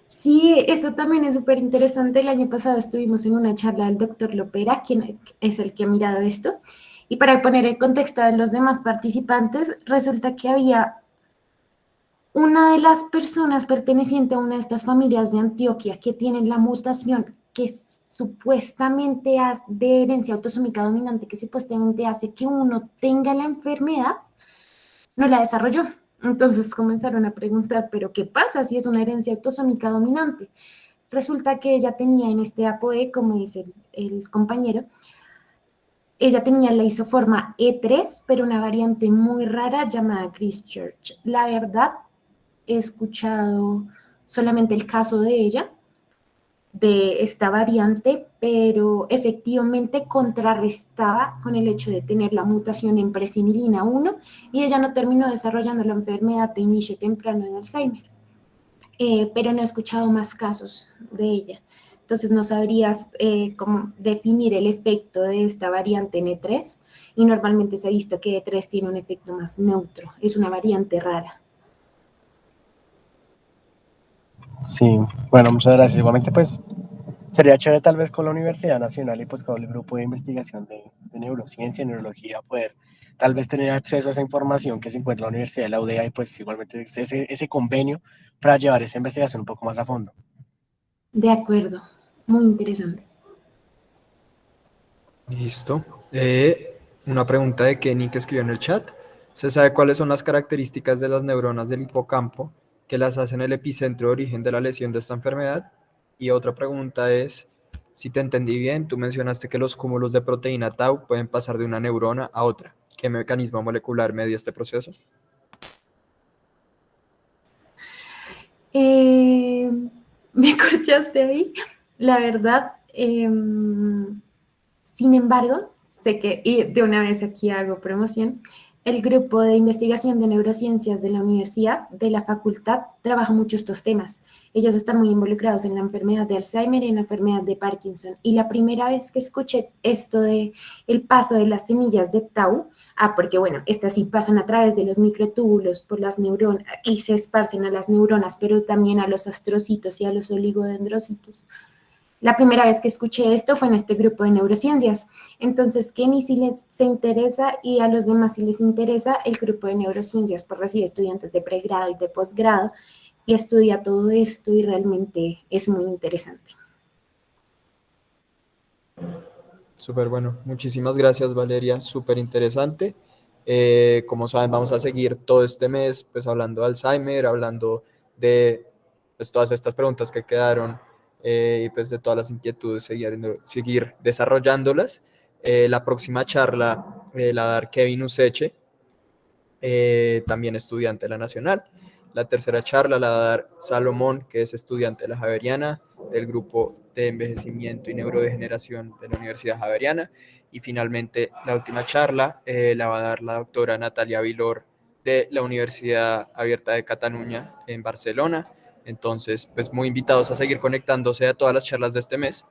Sí, esto también es súper interesante. El año pasado estuvimos en una charla del doctor Lopera, quien es el que ha mirado esto, Y para poner en contexto a los demás participantes, resulta que había una de las personas perteneciente a una de estas familias de Antioquia que tienen la mutación que supuestamente de herencia autosómica dominante, que supuestamente hace que uno tenga la enfermedad, no la desarrolló. Entonces comenzaron a preguntar, ¿pero qué pasa si es una herencia autosómica dominante? Resulta que ella tenía en este APOE, como dice el compañero, ella tenía la isoforma E3, pero una variante muy rara llamada Christchurch. La verdad, he escuchado solamente el caso de ella, de esta variante, pero efectivamente contrarrestaba con el hecho de tener la mutación en presenilina 1 y ella no terminó desarrollando la enfermedad de inicio temprano de Alzheimer. Pero no he escuchado más casos de ella. Entonces no sabrías cómo definir el efecto de esta variante en E3 y normalmente se ha visto que E3 tiene un efecto más neutro, es una variante rara. Sí, bueno, muchas gracias. Igualmente, pues sería chévere tal vez con la Universidad Nacional y pues con el grupo de investigación de neurociencia y neurología poder tal vez tener acceso a esa información que se encuentra en la Universidad de la UDEA y pues igualmente ese convenio para llevar esa investigación un poco más a fondo. De acuerdo, muy interesante. Listo. Una pregunta de Kenny que escribió en el chat. ¿Se sabe cuáles son las características de las neuronas del hipocampo que las hacen el epicentro de origen de la lesión de esta enfermedad? Y otra pregunta es, si te entendí bien, tú mencionaste que los cúmulos de proteína tau pueden pasar de una neurona a otra. ¿Qué mecanismo molecular media este proceso? Me corchaste ahí, la verdad. Sin embargo, sé que, y de una vez aquí hago promoción, el grupo de investigación de neurociencias de la universidad, de la facultad, trabaja mucho estos temas. Ellos están muy involucrados en la enfermedad de Alzheimer y en la enfermedad de Parkinson. Y la primera vez que escuché esto de el paso de las semillas de tau, porque bueno, estas sí pasan a través de los microtúbulos por las neuronas y se esparcen a las neuronas, pero también a los astrocitos y a los oligodendrocitos. La primera vez que escuché esto fue en este grupo de neurociencias. Entonces, Kenny sí se interesa y a los demás sí les interesa el grupo de neurociencias, pues recibe estudiantes de pregrado y de posgrado y estudia todo esto y realmente es muy interesante. Súper bueno. Muchísimas gracias, Valeria. Súper interesante. Como saben, vamos a seguir todo este mes pues hablando de Alzheimer, hablando de pues, todas estas preguntas que quedaron y pues de todas las inquietudes, seguir desarrollándolas. La próxima charla la va a dar Kevin Useche, también estudiante de la Nacional. La tercera charla la va a dar Salomón, que es estudiante de la Javeriana, del grupo de envejecimiento y neurodegeneración de la Universidad Javeriana. Y finalmente, la última charla la va a dar la doctora Natalia Vilor de la Universidad Abierta de Cataluña en Barcelona. Entonces, pues muy invitados a seguir conectándose a todas las charlas de este mes.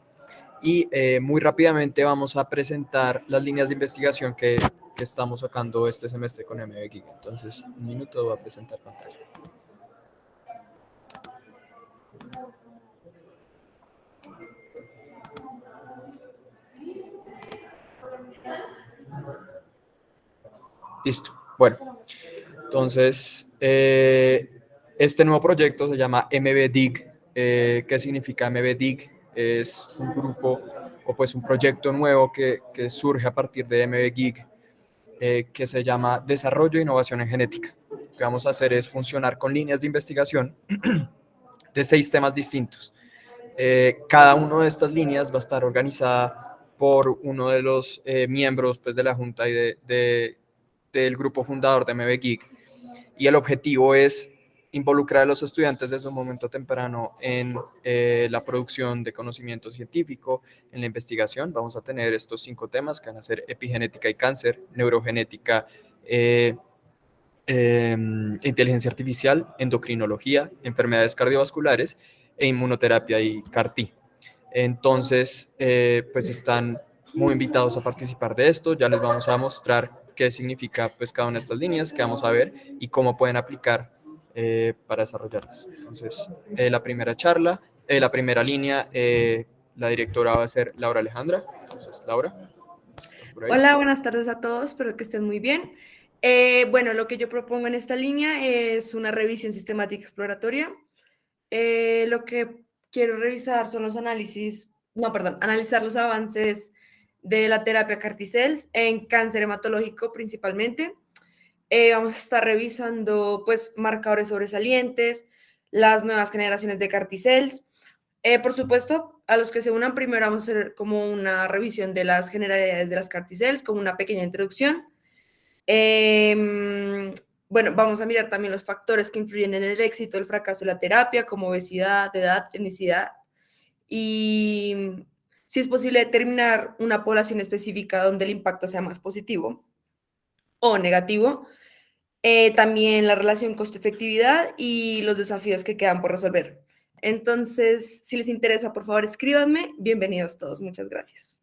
Y muy rápidamente vamos a presentar las líneas de investigación que estamos sacando este semestre con MBGIG. Entonces, un minuto voy a presentar pantalla. Listo. Bueno, entonces, este nuevo proyecto se llama MBDIG. ¿Qué significa MBDIG? Es un grupo o pues un proyecto nuevo que surge a partir de MBGIG, que se llama Desarrollo e Innovación en Genética. Lo que vamos a hacer es funcionar con líneas de investigación de 6 temas distintos. Cada una de estas líneas va a estar organizada por uno de los miembros pues, de la Junta y del grupo fundador de MBGIG. Y el objetivo es involucrar a los estudiantes desde un momento temprano en la producción de conocimiento científico, en la investigación. Vamos a tener estos 5 temas que van a ser epigenética y cáncer, neurogenética, inteligencia artificial, endocrinología, enfermedades cardiovasculares e inmunoterapia y CAR-T. Entonces, pues están muy invitados a participar de esto. Ya les vamos a mostrar qué significa pues cada una de estas líneas que vamos a ver y cómo pueden aplicar para desarrollarlas. Entonces, la primera línea, la directora va a ser Laura Alejandra. Entonces, Laura. por ahí. Hola, buenas tardes a todos, espero que estén muy bien. Bueno, lo que yo propongo en esta línea es una revisión sistemática exploratoria. Lo que quiero revisar son los análisis, no, perdón, analizar los avances de la terapia CAR-T-cell en cáncer hematológico principalmente. Vamos a estar revisando pues marcadores sobresalientes, las nuevas generaciones de CAR-T-cells. Por supuesto, a los que se unan primero vamos a hacer como una revisión de las generalidades de las CAR-T-cells, como una pequeña introducción. Bueno, vamos a mirar también los factores que influyen en el éxito, el fracaso de la terapia, como obesidad, edad, etnicidad. Y si es posible determinar una población específica donde el impacto sea más positivo o negativo. También la relación costo-efectividad y los desafíos que quedan por resolver. Entonces, si les interesa, por favor, escríbanme. Bienvenidos todos. Muchas gracias.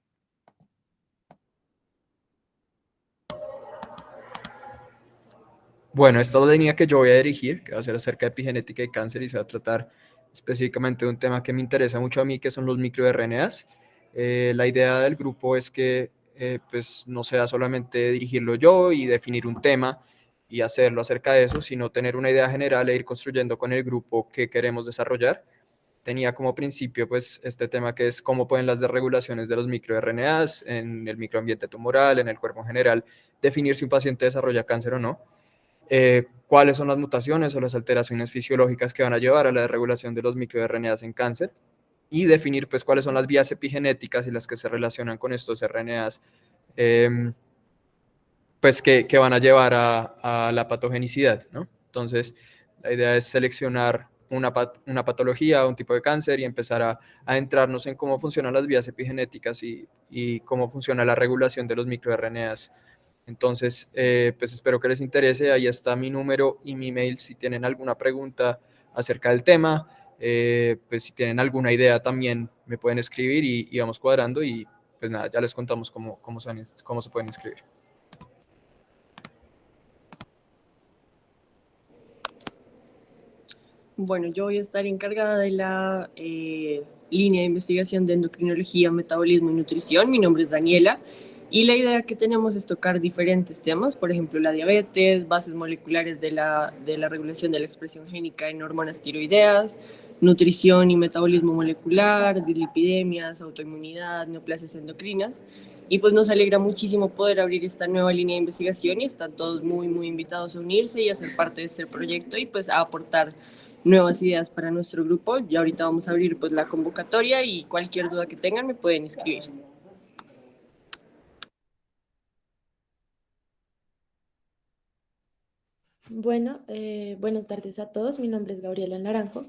Bueno, esta es la línea que yo voy a dirigir, que va a ser acerca de epigenética y cáncer, y se va a tratar específicamente de un tema que me interesa mucho a mí, que son los microRNAs. La idea del grupo es que pues no sea solamente dirigirlo yo y definir un tema y hacerlo acerca de eso, sino tener una idea general e ir construyendo con el grupo qué queremos desarrollar. Tenía como principio pues este tema que es cómo pueden las desregulaciones de los microRNAs en el microambiente tumoral, en el cuerpo en general, definir si un paciente desarrolla cáncer o no. Cuáles son las mutaciones o las alteraciones fisiológicas que van a llevar a la desregulación de los microRNAs en cáncer, y definir pues cuáles son las vías epigenéticas y las que se relacionan con estos RNAs, pues que van a llevar a la patogenicidad, ¿no? Entonces, la idea es seleccionar una patología, un tipo de cáncer, y empezar a adentrarnos en cómo funcionan las vías epigenéticas y cómo funciona la regulación de los microRNAs. Entonces, pues espero que les interese. Ahí está mi número y mi mail si tienen alguna pregunta acerca del tema. Pues si tienen alguna idea también me pueden escribir y vamos cuadrando, y pues nada, ya les contamos cómo se pueden inscribir. Bueno, yo voy a estar encargada de la línea de investigación de endocrinología, metabolismo y nutrición. Mi nombre es Daniela y la idea que tenemos es tocar diferentes temas, por ejemplo, la diabetes, bases moleculares de la regulación de la expresión génica en hormonas tiroideas, nutrición y metabolismo molecular, dislipidemias, autoinmunidad, neoplasias endocrinas. Y pues nos alegra muchísimo poder abrir esta nueva línea de investigación y están todos muy, muy invitados a unirse y a ser parte de este proyecto y pues a aportar nuevas ideas para nuestro grupo. Y ahorita vamos a abrir pues la convocatoria y cualquier duda que tengan me pueden escribir. Bueno, buenas tardes a todos. Mi nombre es Gabriela Naranjo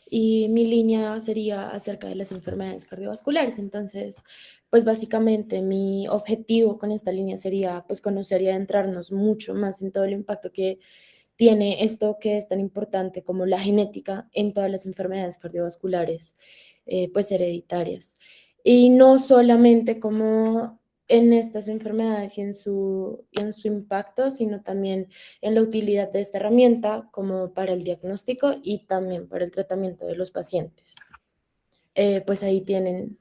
y mi línea sería acerca de las enfermedades cardiovasculares. Entonces, pues básicamente mi objetivo con esta línea sería pues conocer y adentrarnos mucho más en todo el impacto que tiene esto que es tan importante como la genética en todas las enfermedades cardiovasculares pues hereditarias. Y no solamente como en estas enfermedades y en su impacto, sino también en la utilidad de esta herramienta como para el diagnóstico y también para el tratamiento de los pacientes. Pues ahí tienen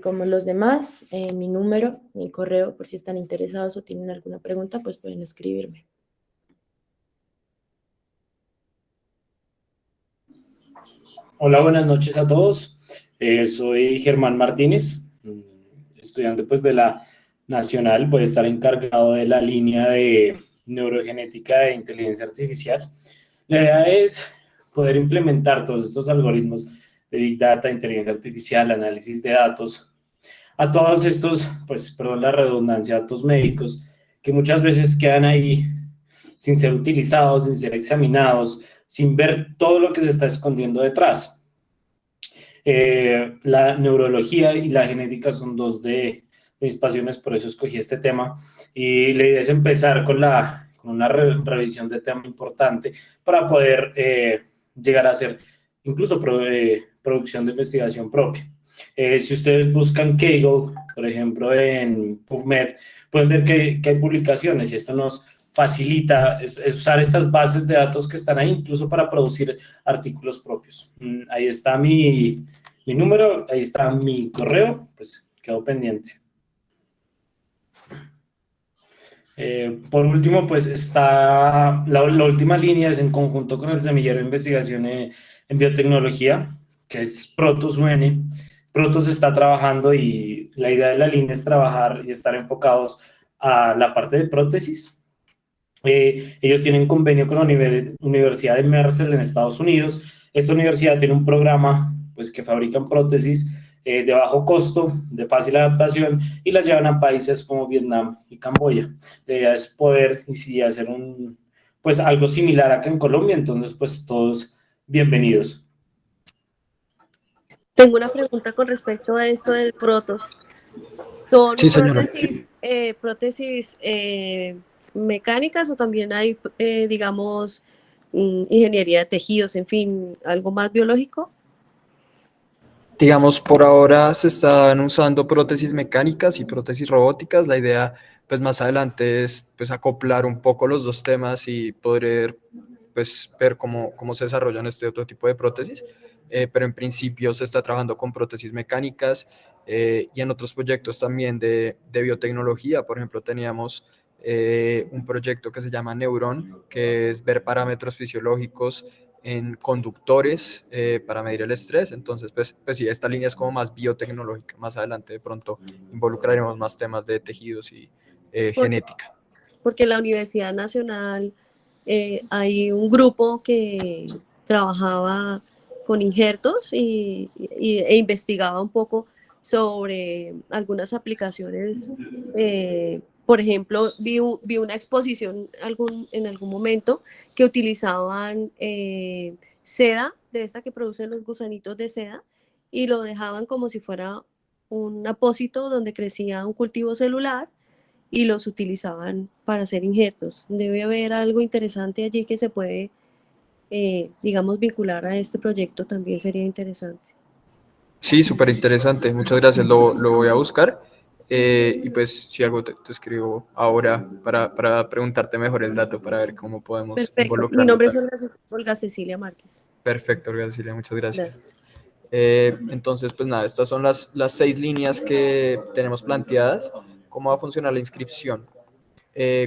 como los demás, mi número, mi correo, por si están interesados o tienen alguna pregunta, pues pueden escribirme. Hola, buenas noches a todos. Soy Germán Martínez, estudiante pues de la Nacional. Voy a estar encargado de la línea de neurogenética e inteligencia artificial. La idea es poder implementar todos estos algoritmos de Big Data, inteligencia artificial, análisis de datos, a todos estos, pues, perdón la redundancia, datos médicos que muchas veces quedan ahí sin ser utilizados, sin ser examinados, sin ver todo lo que se está escondiendo detrás. La neurología y la genética son dos de mis pasiones, por eso escogí este tema. Y la idea es empezar con una revisión de tema importante para poder llegar a hacer incluso producción de investigación propia. Si ustedes buscan Kaggle, por ejemplo, en PubMed, pueden ver que hay publicaciones y esto nos facilita es usar estas bases de datos que están ahí, incluso para producir artículos propios. Ahí está mi número, ahí está mi correo, pues quedo pendiente. Por último, pues está la última línea es en conjunto con el semillero de investigación en biotecnología, que es Protos UN. Protos está trabajando y la idea de la línea es trabajar y estar enfocados a la parte de prótesis. Ellos tienen convenio con la Universidad de Mercer en Estados Unidos. Esta universidad tiene un programa pues, que fabrican prótesis de bajo costo, de fácil adaptación y las llevan a países como Vietnam y Camboya. La idea es poder y sí, hacer pues, algo similar acá en Colombia, entonces pues todos bienvenidos. Tengo una pregunta con respecto a esto del Protos. ¿Son Sí, señora. prótesis mecánicas o también hay, digamos, ingeniería de tejidos, en fin, algo más biológico? Digamos, por ahora se están usando prótesis mecánicas y prótesis robóticas. La idea, pues más adelante es pues acoplar un poco los dos temas y poder pues ver cómo se desarrollan este otro tipo de prótesis. Pero en principio se está trabajando con prótesis mecánicas y en otros proyectos también de biotecnología. Por ejemplo, teníamos un proyecto que se llama Neuron, que es ver parámetros fisiológicos en conductores para medir el estrés. Entonces, pues sí, esta línea es como más biotecnológica. Más adelante de pronto involucraremos más temas de tejidos y genética. Porque en la Universidad Nacional hay un grupo que trabajaba con injertos e investigaba un poco sobre algunas aplicaciones. Por ejemplo, vi una exposición en algún momento que utilizaban seda, de esta que producen los gusanitos de seda, y lo dejaban como si fuera un apósito donde crecía un cultivo celular y los utilizaban para hacer injertos. Debe haber algo interesante allí que se puede, digamos, vincular a este proyecto, también sería interesante. Sí, súper interesante. Muchas gracias. Lo voy a buscar. Y pues si algo te escribo ahora para preguntarte mejor el dato, para ver cómo podemos Perfecto. Mi involucrarlo nombre es también. Olga Cecilia Márquez. Perfecto, Olga Cecilia, muchas gracias. Gracias. Entonces, pues nada, estas son las 6 líneas que tenemos planteadas. ¿Cómo va a funcionar la inscripción?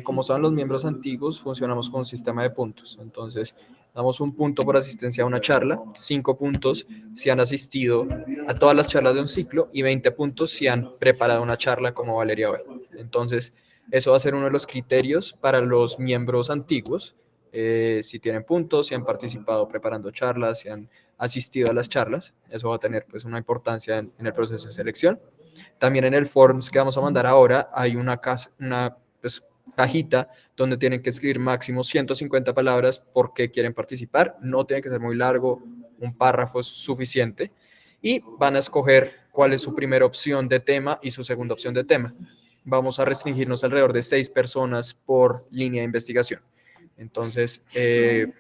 Como son los miembros antiguos, funcionamos con un sistema de puntos. Entonces, damos un punto por asistencia a una charla, 5 puntos si han asistido a todas las charlas de un ciclo y 20 puntos si han preparado una charla como Valeria hoy. Entonces, eso va a ser uno de los criterios para los miembros antiguos. Si tienen puntos, si han participado preparando charlas, si han asistido a las charlas, eso va a tener pues una importancia en el proceso de selección. También en el forms que vamos a mandar ahora hay una pues, cajita donde tienen que escribir máximo 150 palabras por qué quieren participar. No tiene que ser muy largo, un párrafo es suficiente. Y van a escoger cuál es su primera opción de tema y su segunda opción de tema. Vamos a restringirnos alrededor de 6 personas por línea de investigación. Entonces,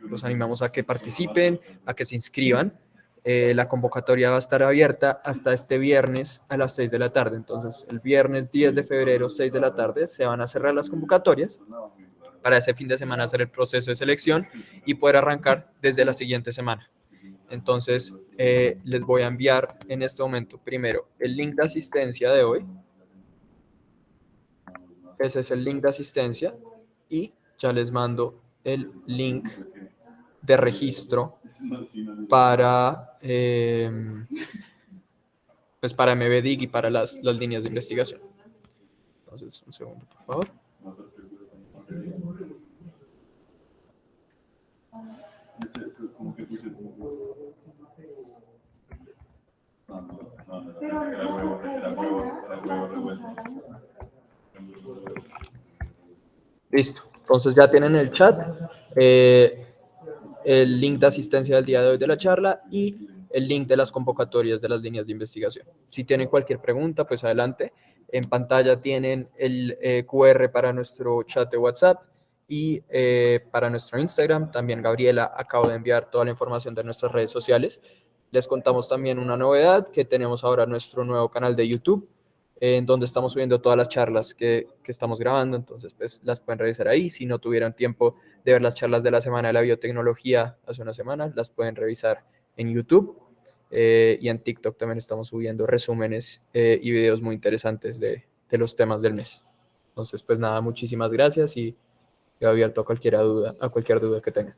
los animamos a que participen, a que se inscriban. La convocatoria va a estar abierta hasta este viernes a las 6 de la tarde. Entonces, el viernes 10 de febrero, 6 de la tarde, se van a cerrar las convocatorias para ese fin de semana hacer el proceso de selección y poder arrancar desde la siguiente semana. Entonces, les voy a enviar en este momento primero el link de asistencia de hoy. Ese es el link de asistencia y ya les mando el link de registro para, pues para MBDIG y para las líneas de investigación. Entonces, un segundo, por favor. Listo. Entonces ya tienen el chat, el link de asistencia del día de hoy de la charla y el link de las convocatorias de las líneas de investigación. Si tienen cualquier pregunta, pues adelante. En pantalla tienen el QR para nuestro chat de WhatsApp y para nuestro Instagram. También Gabriela acabo de enviar toda la información de nuestras redes sociales. Les contamos también una novedad, que tenemos ahora nuestro nuevo canal de YouTube, en donde estamos subiendo todas las charlas que estamos grabando, entonces pues las pueden revisar ahí. Si no tuvieron tiempo de ver las charlas de la Semana de la Biotecnología hace una semana, las pueden revisar en YouTube, y en TikTok también estamos subiendo resúmenes y videos muy interesantes de los temas del mes. Entonces, pues nada, muchísimas gracias y quedo abierto a cualquier duda que tengan.